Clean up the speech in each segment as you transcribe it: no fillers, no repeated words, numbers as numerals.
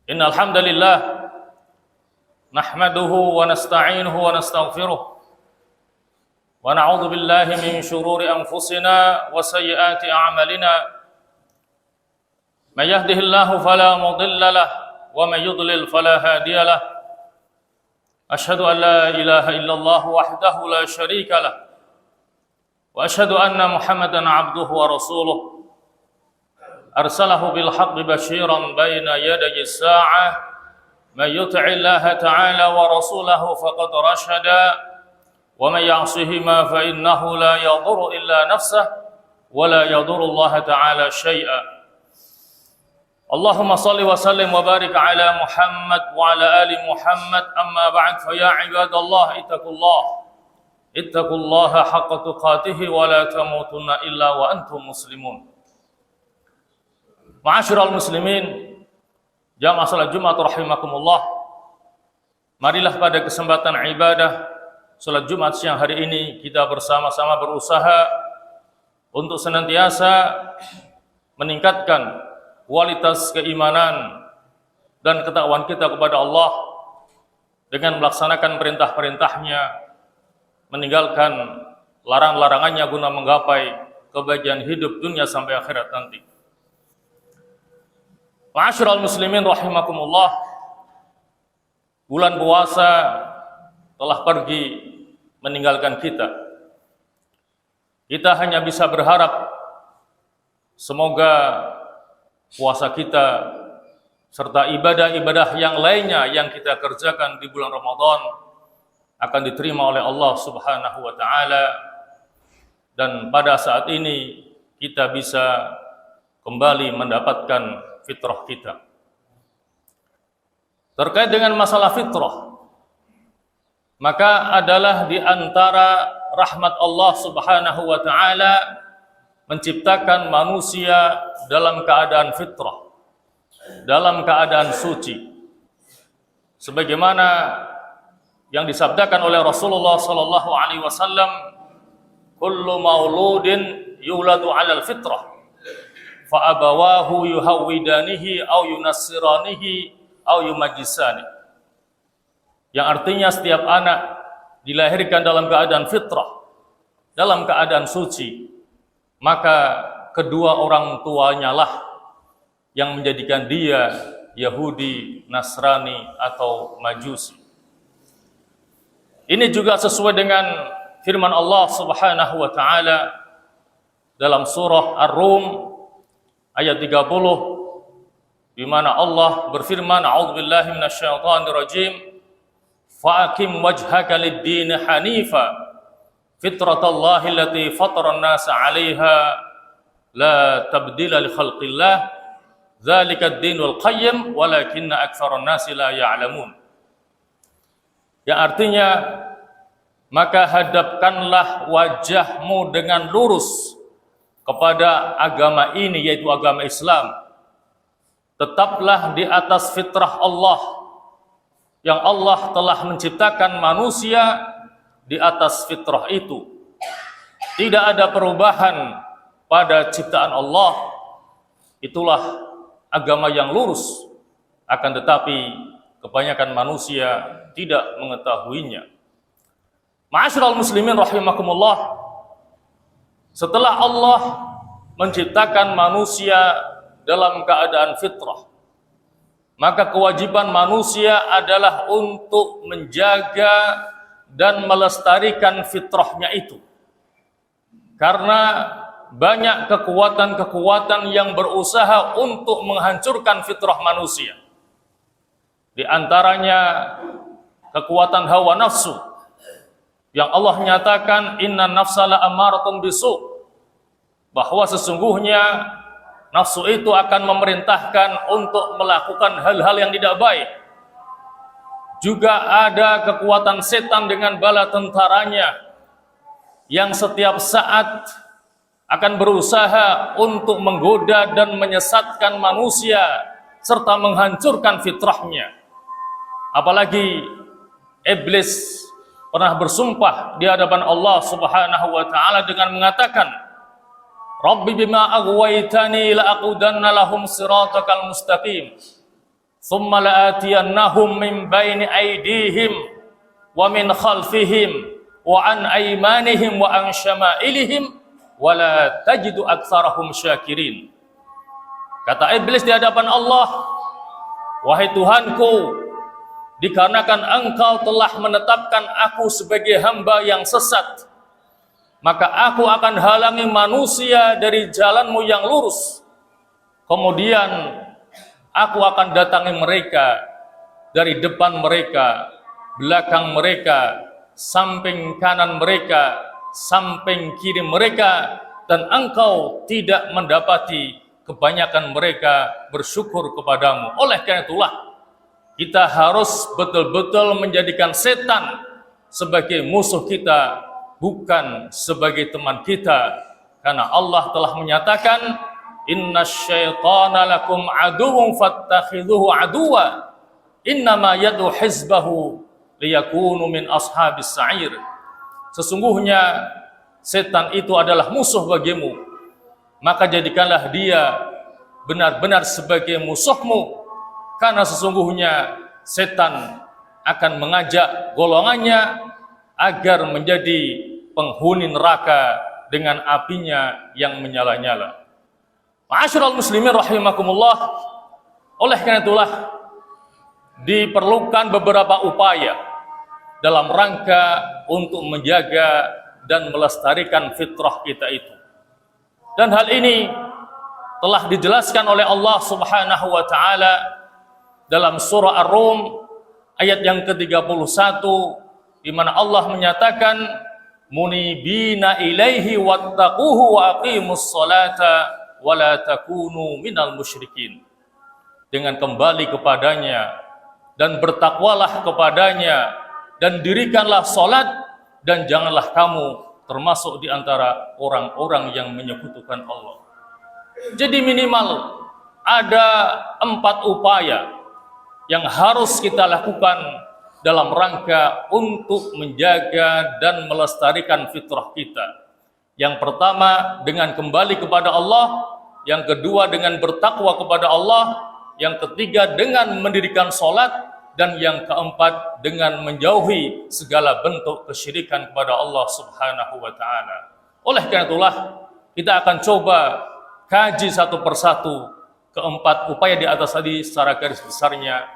Innal hamdalillah nahmaduhu wa nasta'inuhu wa nastaghfiruh wa na'udzu billahi min shururi anfusina wa sayyiati a'malina. May yahdihillahu fala mudilla lahu wa may yudlil fala hadiya lahu. Ashhadu an la ilaha illallah wahdahu la syarika lahu wa ashhadu anna Muhammadan 'abduhu wa rasuluh. Arsalahu bil haqqi basyiran baina yaday as-sa'ah. Man yuti'i Allah ta'ala wa rasulahu faqad rashada wa man ya'sihima fa innahu la yadhurru illa nafsahu wa la yadhurru Allah ta'ala syai'a. Allahumma salli wa sallim wa barik ala Muhammad wa ala ali Muhammad. Amma ba'd, fa ya ibadallah ittaqullaha haqqa tuqatih wa la tamutunna illa wa antum muslimun. Ma'asyiral muslimin, jamaah salat Jumat rahimakumullah. Marilah pada kesempatan ibadah salat Jumat siang hari ini kita bersama-sama berusaha untuk senantiasa meningkatkan kualitas keimanan dan ketakwaan kita kepada Allah dengan melaksanakan perintah-perintahnya, meninggalkan larang-larangannya guna menggapai kebahagiaan hidup dunia sampai akhirat nanti. Ma'asyiral muslimin rahimakumullah, bulan puasa telah pergi meninggalkan kita. Kita hanya bisa berharap semoga puasa kita serta ibadah-ibadah yang lainnya yang kita kerjakan di bulan Ramadan akan diterima oleh Allah Subhanahu wa taala, dan pada saat ini kita bisa kembali mendapatkan fitrah kita. Terkait dengan masalah fitrah, maka adalah di antara rahmat Allah Subhanahu wa taala menciptakan manusia dalam keadaan fitrah, dalam keadaan suci. Sebagaimana yang disabdakan oleh Rasulullah sallallahu alaihi wasallam, kullu mauludin yuladu 'alal fitrah fa abawahu yuhawwidanihi aw yunassiranihi aw yumajjisani. Yang artinya setiap anak dilahirkan dalam keadaan fitrah, dalam keadaan suci, maka kedua orang tuanya lah yang menjadikan dia Yahudi, Nasrani atau Majusi. Ini juga sesuai dengan firman Allah Subhanahu wa taala dalam surah Ar-Rum ayat 30, di mana Allah berfirman, a'udzubillahi minasyaitonir rajim, fa'aqim wajhaka lid-din hanifa fitratallahi allati fatara an-nasa 'alaiha la tabdila li khalqillah dzalika ad-dinul qayyim walakinna aktsaran nasi la ya'lamun. Yang artinya, maka hadapkanlah wajahmu dengan lurus kepada agama ini, yaitu agama Islam. Tetaplah di atas fitrah Allah, yang Allah telah menciptakan manusia di atas fitrah itu. Tidak ada perubahan pada ciptaan Allah. Itulah agama yang lurus. Akan tetapi kebanyakan manusia tidak mengetahuinya. Ma'asyiral muslimin rahimakumullah, setelah Allah menciptakan manusia dalam keadaan fitrah, maka kewajiban manusia adalah untuk menjaga dan melestarikan fitrahnya itu. Karena banyak kekuatan-kekuatan yang berusaha untuk menghancurkan fitrah manusia. Di antaranya kekuatan hawa nafsu, yang Allah nyatakan inna nafsa la ammaratun bisu', bahwa sesungguhnya nafsu itu akan memerintahkan untuk melakukan hal-hal yang tidak baik. Juga ada kekuatan setan dengan bala tentaranya yang setiap saat akan berusaha untuk menggoda dan menyesatkan manusia serta menghancurkan fitrahnya. Apalagi iblis pernah bersumpah di hadapan Allah Subhanahu wa taala dengan mengatakan, Rabbi bima aghwaytani la aqudanna lahum siratakal mustaqim. thumma la'atiyannahum min baini aydihim wa min khalfihim wa an aymanihim wa an syama'ilihim wa la tajidu aktsarahum syakirin. Kata iblis di hadapan Allah, wahai Tuhanku, dikarenakan Engkau telah menetapkan aku sebagai hamba yang sesat, maka aku akan halangi manusia dari jalanmu yang lurus. Kemudian aku akan datangi mereka dari depan mereka, belakang mereka, samping kanan mereka, samping kiri mereka, dan Engkau tidak mendapati kebanyakan mereka bersyukur kepadamu. Oleh karena itulah kita harus betul-betul menjadikan setan sebagai musuh kita, bukan sebagai teman kita. Karena Allah telah menyatakan, innasyaitana lakum aduwwun fattakhidhuhu aduwwa innama yad'u hizbahu liyakunu min ashabis sa'ir. Sesungguhnya setan itu adalah musuh bagimu, maka jadikanlah dia benar-benar sebagai musuhmu, karena sesungguhnya setan akan mengajak golongannya agar menjadi penghuni neraka dengan apinya yang menyala-nyala. Ma'asyiral muslimin rahimakumullah, oleh karena itulah diperlukan beberapa upaya dalam rangka untuk menjaga dan melestarikan fitrah kita itu. Dan hal ini telah dijelaskan oleh Allah Subhanahu wa taala dalam surah Ar-Rum ayat yang ke-31, di mana Allah menyatakan, munibina ilaihi wattaquhu wa aqimus salata wa la takunu minal musyrikin. Dengan kembali kepadanya dan bertakwalah kepadanya dan dirikanlah salat dan janganlah kamu termasuk di antara orang-orang yang menyekutukan Allah. Jadi minimal ada 4 upaya yang harus kita lakukan dalam rangka untuk menjaga dan melestarikan fitrah kita. Yang pertama dengan kembali kepada Allah, yang kedua dengan bertakwa kepada Allah, yang ketiga dengan mendirikan salat, dan yang keempat dengan menjauhi segala bentuk kesyirikan kepada Allah Subhanahu wa taala. Oleh karena itulah kita akan coba kaji satu persatu keempat upaya di atas tadi secara garis besarnya.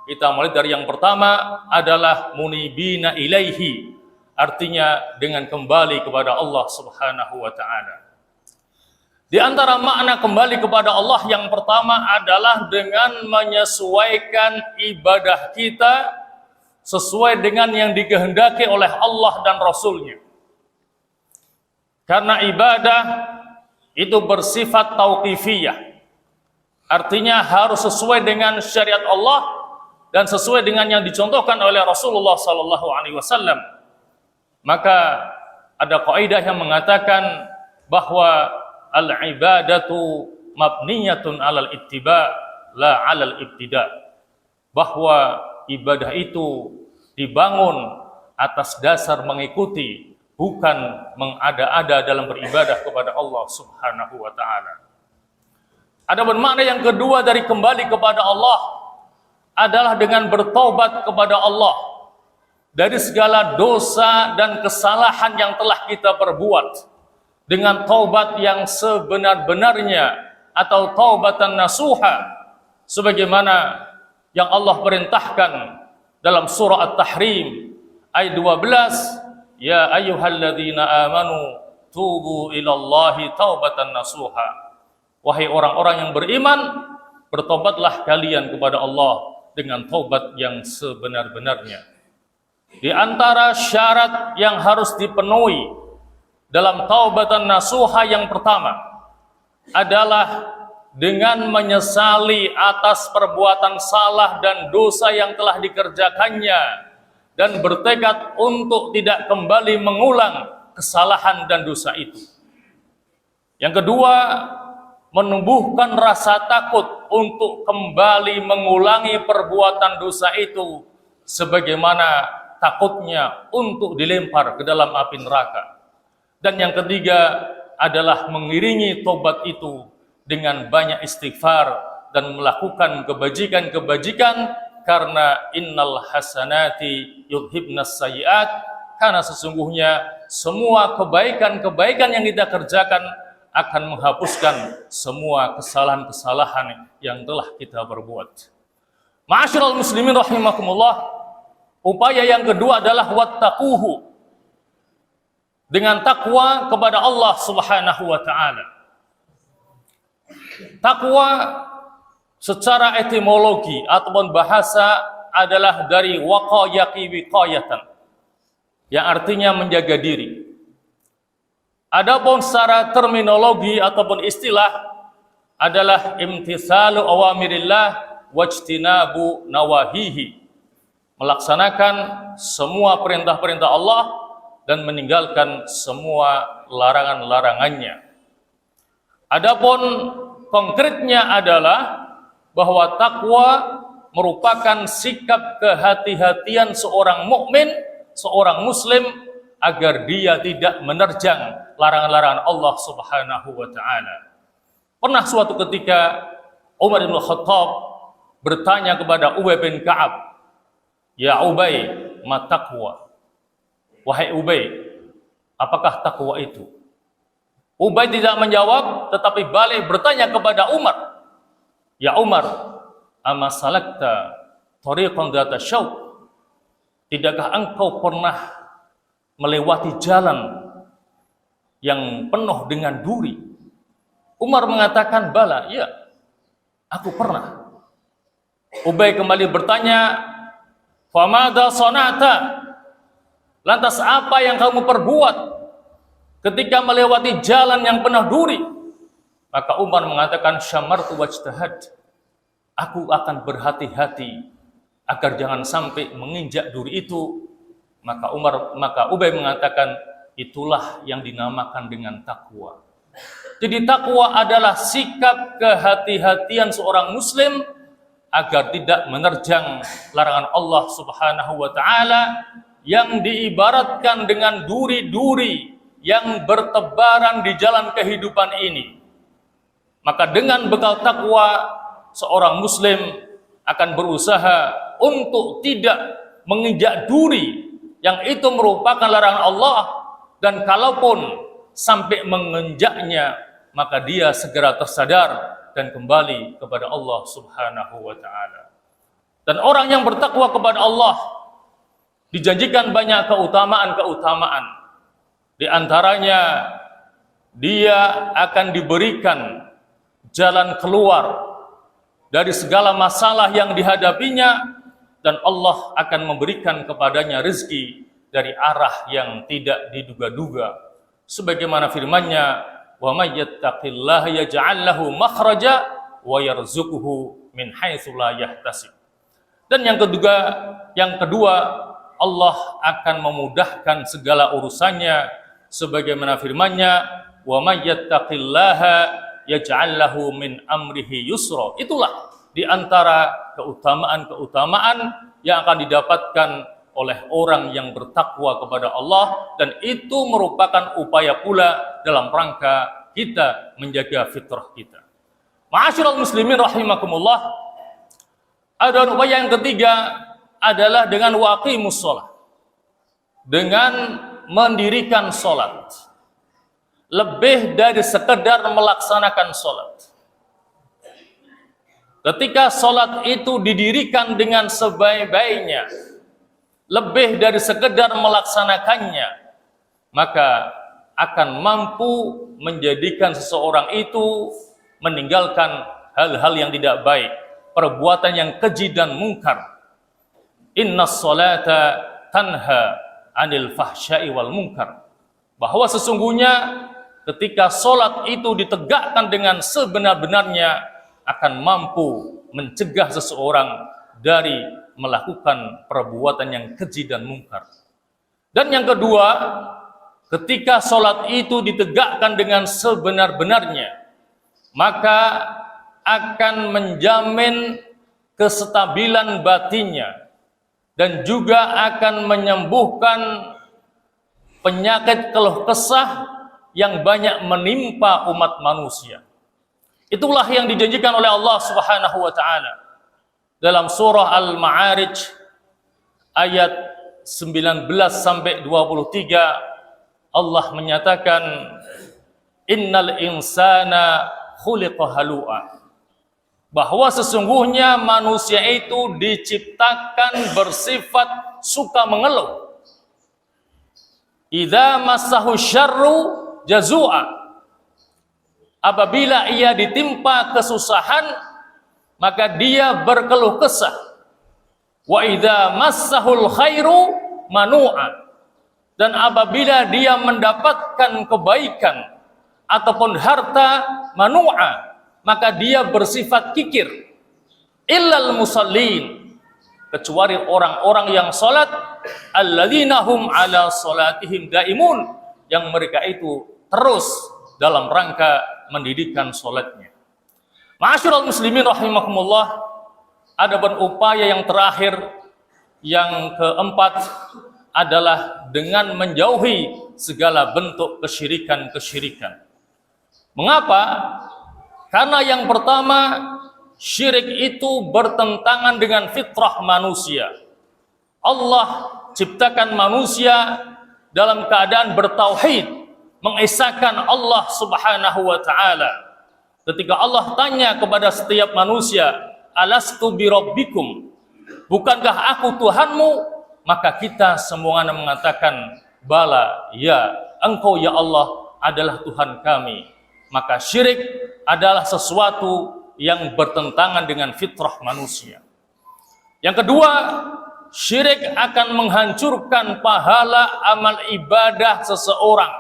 Kita mulai dari yang pertama adalah munibina ilaihi, artinya dengan kembali kepada Allah Subhanahu wa taala. Di antara makna kembali kepada Allah yang pertama adalah dengan menyesuaikan ibadah kita sesuai dengan yang dikehendaki oleh Allah dan Rasul-Nya. Karena ibadah itu bersifat tauqifiyah, artinya harus sesuai dengan syariat Allah dan sesuai dengan yang dicontohkan oleh Rasulullah SAW. Maka ada kaidah yang mengatakan bahwa al-ibadatu mabniyatun alal ittiba la alal ibtida, bahwa ibadah itu dibangun atas dasar mengikuti, bukan mengada-ada dalam beribadah kepada Allah Subhanahu wa taala. Ada bermakna yang kedua dari kembali kepada Allah adalah dengan bertaubat kepada Allah dari segala dosa dan kesalahan yang telah kita perbuat, dengan taubat yang sebenar-benarnya atau taubatan nasuha, sebagaimana yang Allah perintahkan dalam surah At-Tahrim ayat 12, ya ayyuhalladzina amanu tubu ilallahi taubatan nasuha. Wahai orang-orang yang beriman, bertobatlah kalian kepada Allah dengan taubat yang sebenar-benarnya. Di antara syarat yang harus dipenuhi dalam taubatan nasuha yang pertama adalah dengan menyesali atas perbuatan salah dan dosa yang telah dikerjakannya dan bertekad untuk tidak kembali mengulang kesalahan dan dosa itu. Yang kedua, menumbuhkan rasa takut untuk kembali mengulangi perbuatan dosa itu, sebagaimana takutnya untuk dilempar ke dalam api neraka. Dan yang ketiga adalah mengiringi tobat itu dengan banyak istighfar dan melakukan kebajikan-kebajikan, karena innal hasanati yudhibnas sayyi'at, karena sesungguhnya semua kebaikan-kebaikan yang kita kerjakan akan menghapuskan semua kesalahan-kesalahan yang telah kita perbuat. Ma'asyiral muslimin rahimakumullah, upaya yang kedua adalah wattaquhu, dengan takwa kepada Allah Subhanahu wa taala. Takwa secara etimologi ataupun bahasa adalah dari waqayaqi wiqayatan, yang artinya menjaga diri. Adapun secara terminologi ataupun istilah adalah imtitsalu awamirillah wajtinabu nawahihi, melaksanakan semua perintah-perintah Allah dan meninggalkan semua larangan-larangannya. Adapun konkretnya adalah bahwa takwa merupakan sikap kehati-hatian seorang mukmin, seorang muslim, agar dia tidak menerjang larangan-larangan Allah Subhanahu wa taala. Pernah suatu ketika Umar bin Khattab bertanya kepada Ubay bin Ka'ab, "Ya Ubay, ma taqwa?" Wahai Ubay, apakah takwa itu? Ubay tidak menjawab, tetapi balik bertanya kepada Umar, "Ya Umar, ama salakta tariqan dzata syauq?" Tidakkah engkau pernah melewati jalan yang penuh dengan duri? Umar mengatakan, "Bala, iya, aku pernah." Ubay kembali bertanya, "Famada sana'ta?" Lantas apa yang kamu perbuat ketika melewati jalan yang penuh duri? Maka Umar mengatakan, "Syamartu wajtahad." Aku akan berhati-hati agar jangan sampai menginjak duri itu. Maka Ubay mengatakan, itulah yang dinamakan dengan takwa. Jadi takwa adalah sikap kehati-hatian seorang muslim agar tidak menerjang larangan Allah Subhanahu wa taala yang diibaratkan dengan duri-duri yang bertebaran di jalan kehidupan ini. Maka dengan bekal takwa, seorang muslim akan berusaha untuk tidak menginjak duri yang itu merupakan larangan Allah, dan kalaupun sampai menginjaknya, maka dia segera tersadar dan kembali kepada Allah Subhanahu wa taala. Dan orang yang bertakwa kepada Allah dijanjikan banyak keutamaan-keutamaan. Di antaranya, dia akan diberikan jalan keluar dari segala masalah yang dihadapinya, dan Allah akan memberikan kepadanya rezeki dari arah yang tidak diduga-duga. Sebagaimana firman-Nya, "Wa may yattaqillaha yaj'al lahu makhraja wa yarzuquhu min haitsu la yahtasib." Dan yang kedua, Allah akan memudahkan segala urusannya, sebagaimana firman-Nya, "Wa may yattaqillaha yaj'al lahu min amrihi yusra." Itulah di antara keutamaan-keutamaan yang akan didapatkan oleh orang yang bertakwa kepada Allah, dan itu merupakan upaya pula dalam rangka kita menjaga fitrah kita. Ma'asyiral muslimin rahimakumullah, ada upaya yang ketiga adalah dengan waqimus shalah, dengan mendirikan salat. Lebih dari sekedar melaksanakan salat. Ketika salat itu didirikan dengan sebaik-baiknya, lebih dari sekedar melaksanakannya, maka akan mampu menjadikan seseorang itu meninggalkan hal-hal yang tidak baik, perbuatan yang keji dan mungkar. Innas salata tanha 'anil fahsya'i wal munkar. Bahwa sesungguhnya ketika salat itu ditegakkan dengan sebenar-benarnya, akan mampu mencegah seseorang dari melakukan perbuatan yang keji dan mungkar. Dan yang kedua, ketika salat itu ditegakkan dengan sebenar-benarnya, maka akan menjamin kestabilan batinnya, dan juga akan menyembuhkan penyakit keluh kesah yang banyak menimpa umat manusia. Itulah yang dijanjikan oleh Allah Subhanahu wa taala dalam surah Al-Ma'arij ayat 19 sampai 23. Allah menyatakan, innal insana khuliqa halu'a, bahwa sesungguhnya manusia itu diciptakan bersifat suka mengeluh. Idza massahu syarru jazua, apabila ia ditimpa kesusahan maka dia berkeluh kesah. Wa idza massahul khairu manu'a, dan apabila dia mendapatkan kebaikan ataupun harta, manu'a, maka dia bersifat kikir. Illal musallin, kecuali orang-orang yang salat, alladzina hum ala salatihim daimun, yang mereka itu terus dalam rangka mendirikan salatnya. Ma'asyiral muslimin rahimakumullah, ada upaya yang terakhir, yang keempat adalah dengan menjauhi segala bentuk kesyirikan-kesyirikan. Mengapa? Karena yang pertama, syirik itu bertentangan dengan fitrah manusia. Allah ciptakan manusia dalam keadaan bertauhid, mengesahkan Allah Subhanahu wa taala. Ketika Allah tanya kepada setiap manusia, alastu birabbikum, bukankah aku Tuhanmu? Maka kita semuanya mengatakan, bala, ya, engkau ya Allah adalah Tuhan kami. Maka syirik adalah sesuatu yang bertentangan dengan fitrah manusia. Yang kedua, syirik akan menghancurkan pahala amal ibadah seseorang.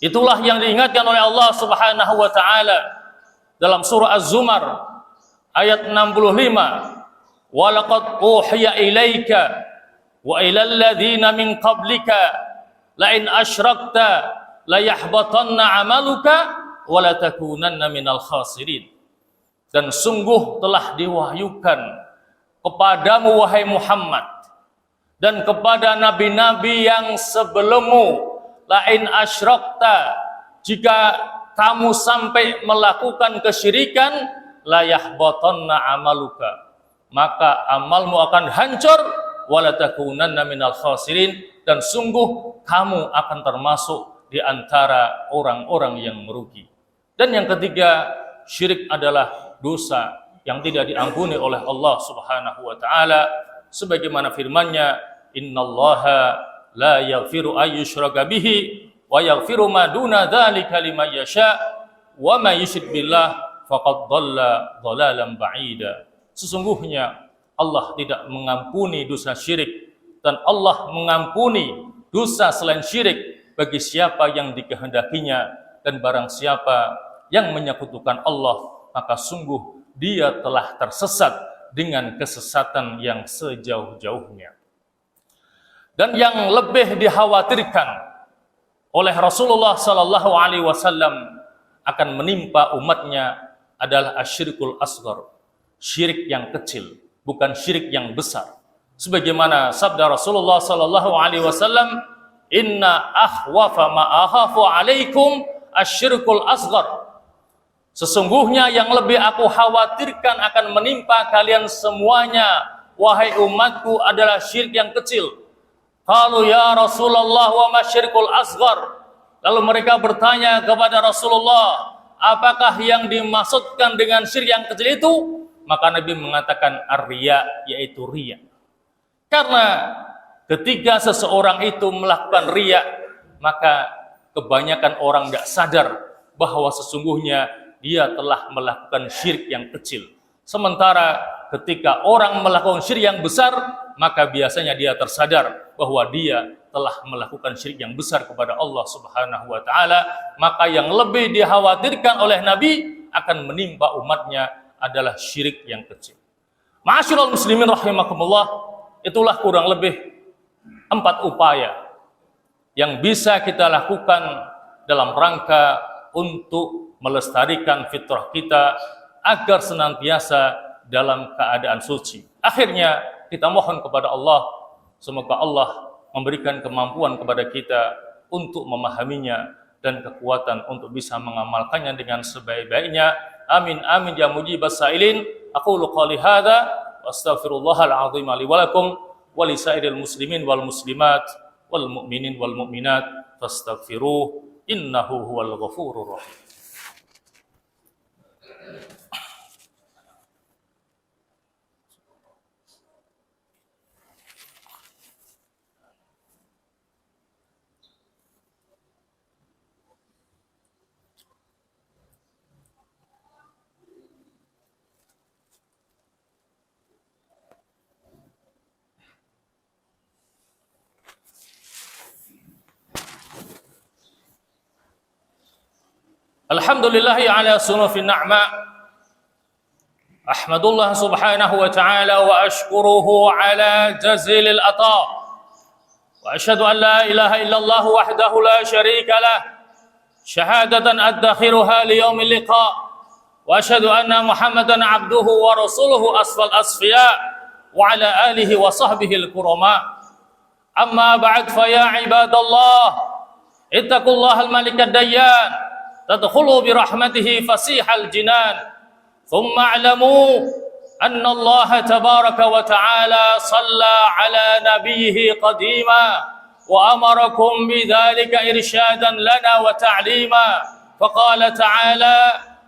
Itulah yang diingatkan oleh Allah Subhanahu wa taala dalam surah Az-Zumar ayat 65. Wa laqad uhiya ilaika wa ilal ladzina min qablika la in asyrakta la yahbatanna 'amaluka wa la takunanna minal khasirin. Dan sungguh telah diwahyukan kepadamu wahai Muhammad dan kepada nabi-nabi yang sebelummu, lain asyrakta, jika kamu sampai melakukan kesyirikan, la yahbatanna amaluka, maka amalmu akan hancur, wala takunanna minal khasirin, dan sungguh kamu akan termasuk di antara orang-orang yang merugi. Dan yang ketiga, syirik adalah dosa yang tidak diampuni oleh Allah Subhanahu wa taala, sebagaimana firman-Nya, innallaha la yaghfiru ayyushraka bihi wa yaghfiru ma duna dzalika liman yasha wa may yusyrik billah faqad dhalla dhalalan ba'ida. Sesungguhnya Allah tidak mengampuni dosa syirik, dan Allah mengampuni dosa selain syirik bagi siapa yang dikehendakinya, dan barang siapa yang menyekutukan Allah, maka sungguh dia telah tersesat dengan kesesatan yang sejauh-jauhnya. Dan yang lebih dikhawatirkan oleh Rasulullah sallallahu alaihi wasallam akan menimpa umatnya adalah asyirkul asghar, syirik yang kecil, bukan syirik yang besar. Sebagaimana sabda Rasulullah sallallahu alaihi wasallam, inna akhwafa ma akhafu alaikum asyirkul asghar. Sesungguhnya yang lebih aku khawatirkan akan menimpa kalian semuanya, wahai umatku, adalah syirik yang kecil. Qalu ya Rasulullah wa ma syirkul asghar. Lalu mereka bertanya kepada Rasulullah, apakah yang dimaksudkan dengan syirik yang kecil itu? Maka Nabi mengatakan ar-riya, yaitu riya. Karena ketika seseorang itu melakukan riya, maka kebanyakan orang tidak sadar bahwa sesungguhnya dia telah melakukan syirik yang kecil. Sementara ketika orang melakukan syirik yang besar, maka biasanya dia tersadar bahwa dia telah melakukan syirik yang besar kepada Allah Subhanahu wa taala. Maka yang lebih dikhawatirkan oleh Nabi akan menimpa umatnya adalah syirik yang kecil. Ma'asyiral muslimin rahimakumullah, itulah kurang lebih 4 upaya yang bisa kita lakukan dalam rangka untuk melestarikan fitrah kita agar senantiasa dalam keadaan suci. Akhirnya kita mohon kepada Allah, semoga Allah memberikan kemampuan kepada kita untuk memahaminya dan kekuatan untuk bisa mengamalkannya dengan sebaik-baiknya. Amin amin ya mujibas sa'ilin. Aqulu qali hadza wa astaghfirullahal azim li wa lakum wa lisairil muslimin wal muslimat wal mu'minin wal mu'minat fastaghfiruh innahu huwal ghafurur rahim. Alhamdulillahi ala sunufin na'ma. Ahmadullah subhanahu wa ta'ala wa ashkuruhu ala jazilil ata. Wa ashhadu an la ilaha illallah wahdahu la sharika lah. Syahadatan addakhiruha li yaumil liqa. Wa ashhadu anna Muhammadan abduhu wa rasuluhu asfal asfiya wa ala alihi wa sahbihi al-kurama. Amma ba'd fa ya ibadallah ittaqullaha al-malikad dayyan تدخلوا برحمته فسيح الجنان ثم اعلموا أن الله تبارك وتعالى صلى على نبيه قديما وأمركم بذلك إرشادا لنا وتعليما فقال تعالى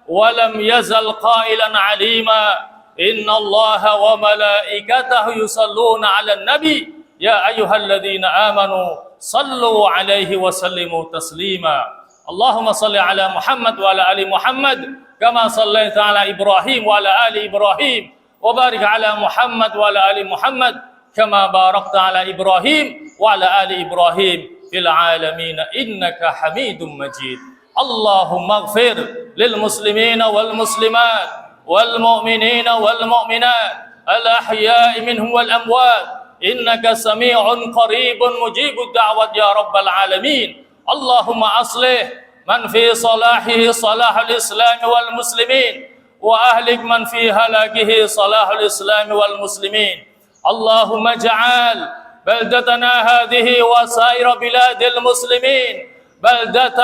ولم يزل قائلا عليما إن الله وملائكته يصلون على النبي يا أيها الذين آمنوا صلوا عليه وسلموا تسليما اللهم صل على محمد وعلى آل محمد كما صليت على إبراهيم وعلى آل إبراهيم وبارك على محمد وعلى آل محمد كما باركت على إبراهيم وعلى آل إبراهيم في العالمين إنك حميد مجيد اللهم اغفر للمسلمين والمسلمات والمؤمنين والمؤمنات الأحياء منهم والأموات إنك سميع قريب مجيب الدعوة يا رب العالمين اللهم أصلح من في صلاحه صلاح الإسلام والمسلمين وأهلك من في هلاكه صلاح الإسلام والمسلمين اللهم اجعل بلدتنا هذه وسائر بلاد المسلمين بلدة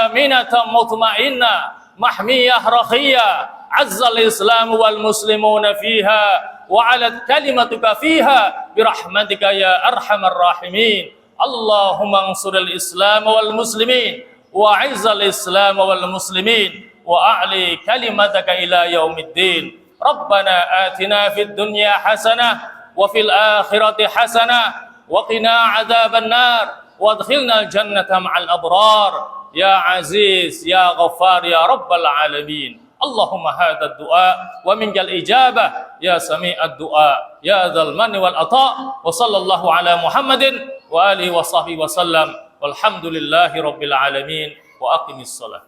آمنة مطمئنة محمية رخية عز الإسلام والمسلمون فيها وعلت كلمتك فيها برحمتك يا أرحم الراحمين اللهم انصر الإسلام والمسلمين وأعز الإسلام والمسلمين وأعلي كلمتك إلى يوم الدين ربنا آتنا في الدنيا حسنة وفي الآخرة حسنة وقنا عذاب النار وادخلنا الجنة مع الأبرار يا عزيز يا غفار يا رب العالمين اللهم هذا الدعاء ومنك الإجابة يا سميع الدعاء يا ذا المن والعطاء وصلى الله على محمد وآله وصحبه وسلم والحمد لله رب العالمين وأقم الصلاة